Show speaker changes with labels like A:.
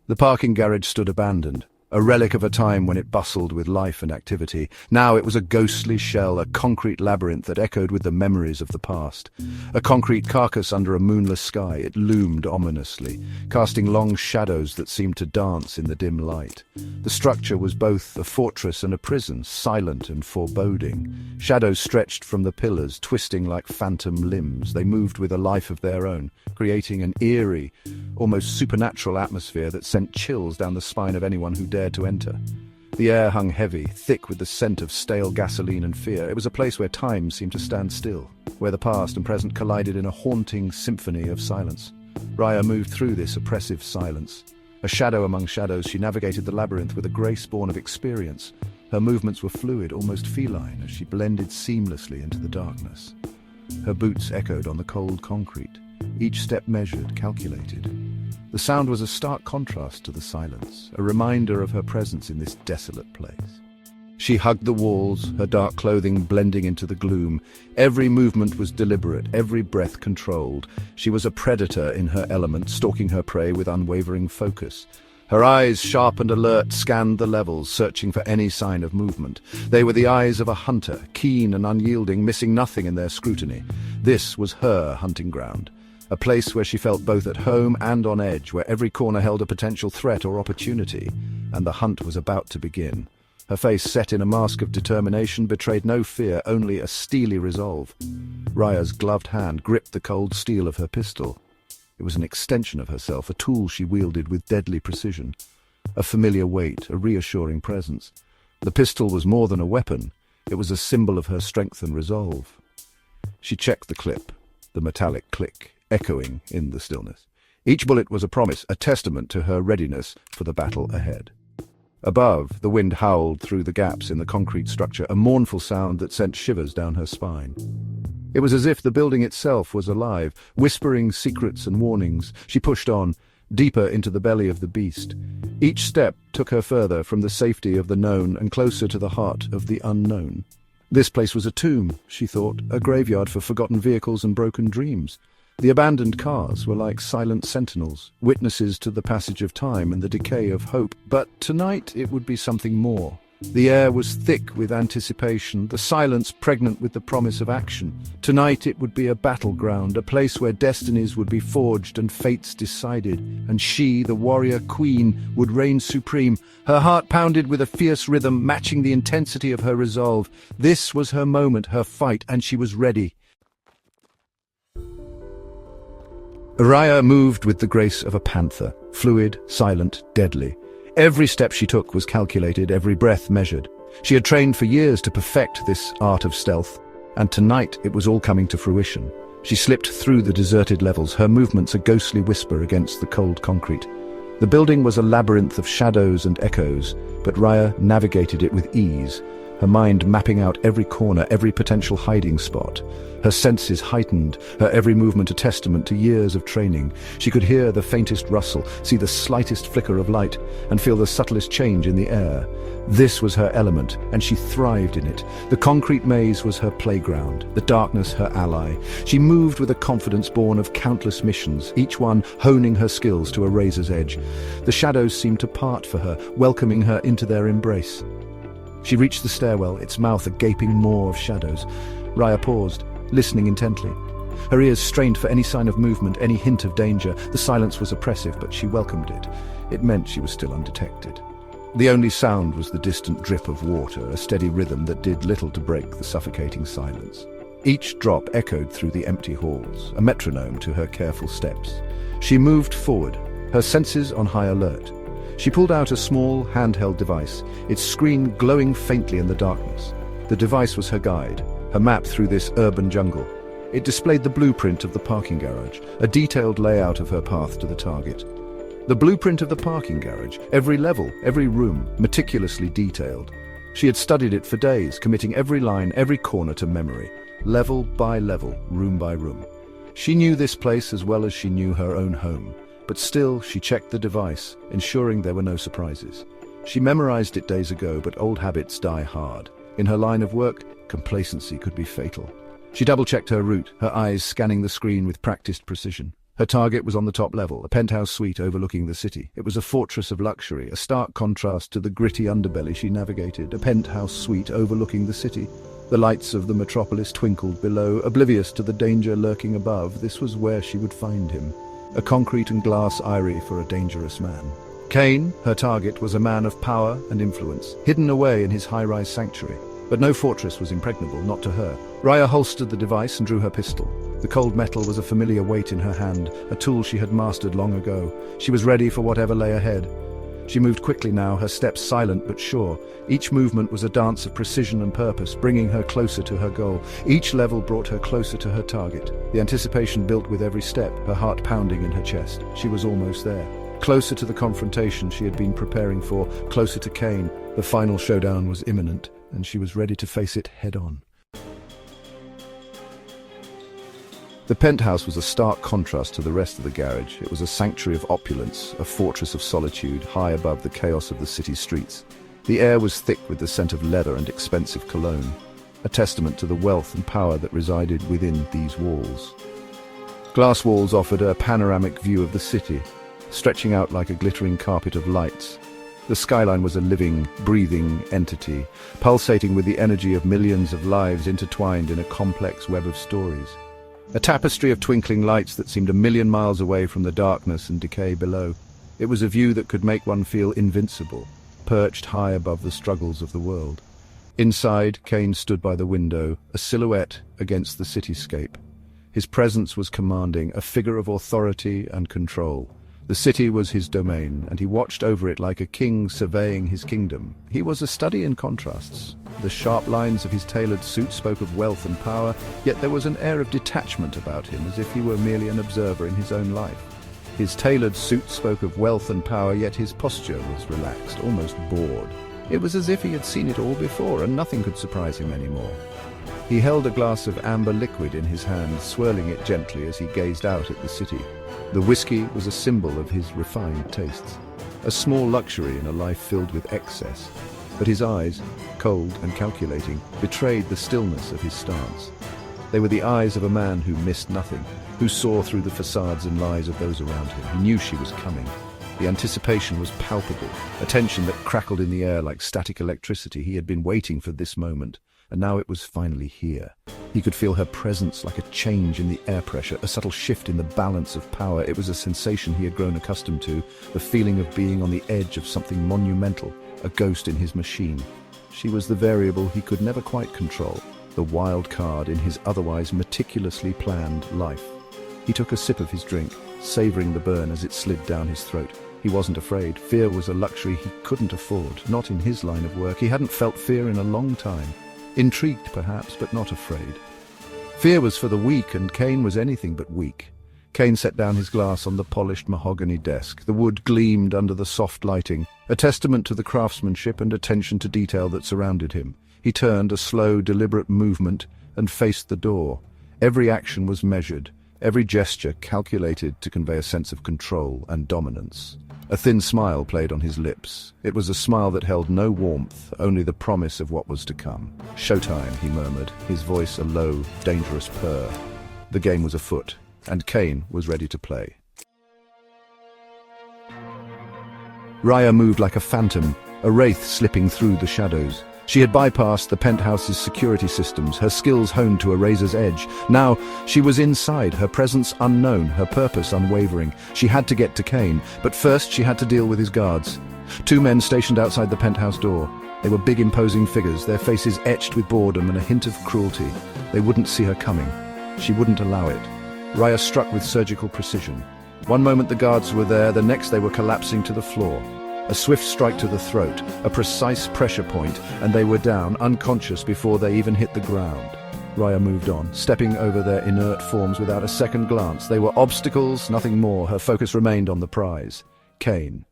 A: The parking garage stood abandoned, a relic of a time when it bustled with life and activity. Now it was a ghostly shell, a concrete labyrinth that echoed with the memories of the past. A concrete carcass under a moonless sky, it loomed ominously, casting long shadows that seemed to dance in the dim light. The structure was both a fortress and a prison, silent and foreboding. Shadows stretched from the pillars, twisting like phantom limbs. They moved with a life of their own, creating an eerie, almost supernatural atmosphere that sent chills down the spine of anyone who dared to enter. The air hung heavy, thick with the scent of stale gasoline and fear. It was a place where time seemed to stand still, where the past and present collided in a haunting symphony of silence. Raya moved through this oppressive silence. A shadow among shadows, she navigated the labyrinth with a grace born of experience. Her movements were fluid, almost feline, as she blended seamlessly into the darkness. Her boots echoed on the cold concrete, each step measured, calculated. The sound was a stark contrast to the silence, a reminder of her presence in this desolate place. She hugged the walls, her dark clothing blending into the gloom. Every movement was deliberate, every breath controlled. She was a predator in her element, stalking her prey with unwavering focus. Her eyes, sharp and alert, scanned the levels, searching for any sign of movement. They were the eyes of a hunter, keen and unyielding, missing nothing in their scrutiny. This was her hunting ground. A place where she felt both at home and on edge, where every corner held a potential threat or opportunity, and the hunt was about to begin. Her face, set in a mask of determination, betrayed no fear, only a steely resolve. Raya's gloved hand gripped the cold steel of her pistol. It was an extension of herself, a tool she wielded with deadly precision. A familiar weight, a reassuring presence. The pistol was more than a weapon. It was a symbol of her strength and resolve. She checked the clip, the metallic click, echoing in the stillness. Each bullet was a promise, a testament to her readiness for the battle ahead. Above, the wind howled through the gaps in the concrete structure, a mournful sound that sent shivers down her spine. It was as if the building itself was alive, whispering secrets and warnings. She pushed on, deeper into the belly of the beast. Each step took her further from the safety of the known and closer to the heart of the unknown. This place was a tomb, she thought, a graveyard for forgotten vehicles and broken dreams. The abandoned cars were like silent sentinels, witnesses to the passage of time and the decay of hope. But tonight it would be something more. The air was thick with anticipation, the silence pregnant with the promise of action. Tonight it would be a battleground, a place where destinies would be forged and fates decided, and she, the warrior queen, would reign supreme. Her heart pounded with a fierce rhythm, matching the intensity of her resolve. This was her moment, her fight, and she was ready. Raya moved with the grace of a panther, fluid, silent, deadly. Every step she took was calculated, every breath measured. She had trained for years to perfect this art of stealth, and tonight it was all coming to fruition. She slipped through the deserted levels, her movements a ghostly whisper against the cold concrete. The building was a labyrinth of shadows and echoes, but Raya navigated it with ease, her mind mapping out every corner, every potential hiding spot. Her senses heightened, her every movement a testament to years of training. She could hear the faintest rustle, see the slightest flicker of light, and feel the subtlest change in the air. This was her element, and she thrived in it. The concrete maze was her playground, the darkness her ally. She moved with a confidence born of countless missions, each one honing her skills to a razor's edge. The shadows seemed to part for her, welcoming her into their embrace. She reached the stairwell, its mouth a gaping maw of shadows. Raya paused, listening intently. Her ears strained for any sign of movement, any hint of danger. The silence was oppressive, but she welcomed it. It meant she was still undetected. The only sound was the distant drip of water, a steady rhythm that did little to break the suffocating silence. Each drop echoed through the empty halls, a metronome to her careful steps. She moved forward, her senses on high alert. She pulled out a small, handheld device, its screen glowing faintly in the darkness. The device was her guide, her map through this urban jungle. It displayed the blueprint of the parking garage, a detailed layout of her path to the target. The blueprint of the parking garage, every level, every room, meticulously detailed. She had studied it for days, committing every line, every corner to memory, level by level, room by room. She knew this place as well as she knew her own home, but still she checked the device, ensuring there were no surprises. She memorized it days ago, but old habits die hard. In her line of work, complacency could be fatal. She double-checked her route, her eyes scanning the screen with practiced precision. Her target was on the top level, a penthouse suite overlooking the city. It was a fortress of luxury, a stark contrast to the gritty underbelly she navigated. A penthouse suite overlooking the city. The lights of the metropolis twinkled below, oblivious to the danger lurking above. This was where she would find him. A concrete and glass eyrie for a dangerous man. Kane, her target, was a man of power and influence, hidden away in his high-rise sanctuary. But no fortress was impregnable, not to her. Raya holstered the device and drew her pistol. The cold metal was a familiar weight in her hand, a tool she had mastered long ago. She was ready for whatever lay ahead. She moved quickly now, her steps silent but sure. Each movement was a dance of precision and purpose, bringing her closer to her goal. Each level brought her closer to her target. The anticipation built with every step, her heart pounding in her chest. She was almost there. Closer to the confrontation she had been preparing for, closer to Kane. The final showdown was imminent, and she was ready to face it head-on. The penthouse was a stark contrast to the rest of the garage. It was a sanctuary of opulence, a fortress of solitude, high above the chaos of the city streets. The air was thick with the scent of leather and expensive cologne, a testament to the wealth and power that resided within these walls. Glass walls offered a panoramic view of the city, stretching out like a glittering carpet of lights. The skyline was a living, breathing entity, pulsating with the energy of millions of lives intertwined in a complex web of stories. A tapestry of twinkling lights that seemed a million miles away from the darkness and decay below. It was a view that could make one feel invincible, perched high above the struggles of the world. Inside, Kane stood by the window, a silhouette against the cityscape. His presence was commanding, a figure of authority and control. The city was his domain, and he watched over it like a king surveying his kingdom. He was a study in contrasts. The sharp lines of his tailored suit spoke of wealth and power, yet there was an air of detachment about him, as if he were merely an observer in his own life. His tailored suit spoke of wealth and power, yet his posture was relaxed, almost bored. It was as if he had seen it all before, and nothing could surprise him anymore. He held a glass of amber liquid in his hand, swirling it gently as he gazed out at the city. The whiskey was a symbol of his refined tastes, a small luxury in a life filled with excess. But his eyes, cold and calculating, betrayed the stillness of his stance. They were the eyes of a man who missed nothing, who saw through the facades and lies of those around him. He knew she was coming. The anticipation was palpable, a tension that crackled in the air like static electricity. He had been waiting for this moment, and now it was finally here. He could feel her presence like a change in the air pressure, a subtle shift in the balance of power. It was a sensation he had grown accustomed to, the feeling of being on the edge of something monumental, a ghost in his machine. She was the variable he could never quite control, the wild card in his otherwise meticulously planned life. He took a sip of his drink, savoring the burn as it slid down his throat. He wasn't afraid. Fear was a luxury he couldn't afford, not in his line of work. He hadn't felt fear in a long time. Intrigued, perhaps, but not afraid. Fear was for the weak, and Kane was anything but weak. Kane set down his glass on the polished mahogany desk. The wood gleamed under the soft lighting, a testament to the craftsmanship and attention to detail that surrounded him. He turned, a slow, deliberate movement, and faced the door. Every action was measured, every gesture calculated to convey a sense of control and dominance. A thin smile played on his lips. It was a smile that held no warmth, only the promise of what was to come. "Showtime," he murmured, his voice a low, dangerous purr. The game was afoot, and Kane was ready to play. Raya moved like a phantom, a wraith slipping through the shadows. She had bypassed the penthouse's security systems, her skills honed to a razor's edge. Now she was inside, her presence unknown, her purpose unwavering. She had to get to Kane, but first she had to deal with his guards. Two men stationed outside the penthouse door. They were big, imposing figures, their faces etched with boredom and a hint of cruelty. They wouldn't see her coming. She wouldn't allow it. Raya struck with surgical precision. One moment the guards were there, the next they were collapsing to the floor. A swift strike to the throat, a precise pressure point, and they were down, unconscious before they even hit the ground. Raya moved on, stepping over their inert forms without a second glance. They were obstacles, nothing more. Her focus remained on the prize. Kane.